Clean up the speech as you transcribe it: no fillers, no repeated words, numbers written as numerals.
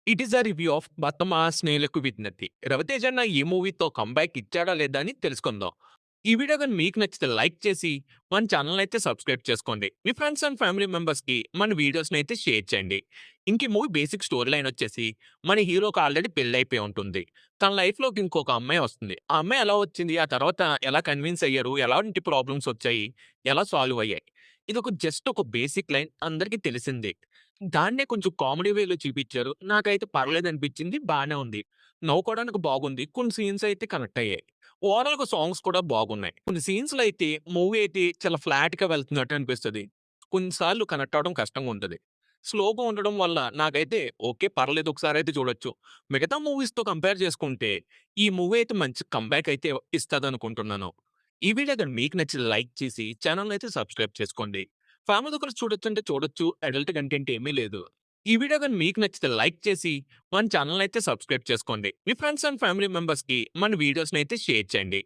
It is a review of 'Bathukamma స్నేహితులకు విజ్ఞప్తి'. 'రవితేజ అన్న' ఈ మూవీతో కంబ్యాక్ ఇచ్చాడా లేదా అని తెలుసుకుందాం. ఈ వీడియో గాని మీకు నచ్చితే లైక్ చేసి, మన ఛానెల్‌ని అయితే సబ్స్క్రైబ్ చేసుకోండి. మీ ఫ్రెండ్స్ అండ్ ఫ్యామిలీ మెంబర్స్‌కి మన వీడియోస్‌ని అయితే షేర్ చేయండి. ఇంక ఈ మూవీ బేసిక్ స్టోరీ లైన్ వచ్చేసి, మన హీరోకి ఆల్రెడీ పెళ్లయిపోయి ఉంటుంది. తన లైఫ్‌లోకి ఇంకొక అమ్మాయి వస్తుంది. ఆ అమ్మాయి ఎలా వచ్చింది? ఆ తర్వాత ఎలా కన్విన్స్ అయ్యారు? ఎలాంటి ప్రాబ్లమ్స్ వచ్చాయి? ఎలా సాల్వ్ అయ్యాయి? ఇదొక జస్ట్ ఒక బేసిక్ లైన్ అందరికీ తెలిసిందే. దాన్నే కొంచెం కామెడీ వేలో చూపిచ్చారు. నాకైతే పర్లేదనిపించింది. బానే ఉంది. నవ్వుకోవడానికి బాగుంది. కొన్ని సీన్స్ అయితే కనెక్ట్ అయ్యాయి. ఓవరాల్‌గా సాంగ్స్ కూడా బాగున్నాయి. కొన్ని సీన్స్‌లో అయితే మూవీ అయితే చాలా ఫ్లాట్‌గా వెళ్తున్నట్టు అనిపిస్తది. కొన్ని సార్లు కనెక్ట్ అవ్వడం కష్టంగా ఉంటది. స్లోగా ఉండడం వల్ల నాకైతే ఓకే. పర్లేదు ఒకసారైతే చూడొచ్చు. మిగతా మూవీస్‌తో కంపేర్ చేసుకుంటే ఈ మూవీ అయితే మంచి కంబ్యాక్ అయితే ఇస్తదనుకుంటున్నాను. ఈ వీడియో గాని మీకు నచ్చితే లైక్ చేసి ఛానెల్‌ని అయితే సబ్స్క్రైబ్ చేసుకోండి. ఫ్యామిలీతో కలిసి చూడొచ్చంటే చూడొచ్చు. అడల్ట్ కంటెంట్ ఏమీ లేదు. ఈ వీడియో గాని మీకు నచ్చితే లైక్ చేసి మన ఛానెల్‌ని అయితే సబ్స్క్రైబ్ చేసుకోండి. మీ ఫ్రెండ్స్ అండ్ ఫ్యామిలీ మెంబర్స్‌కి మన వీడియోస్‌ని అయితే షేర్ చేయండి.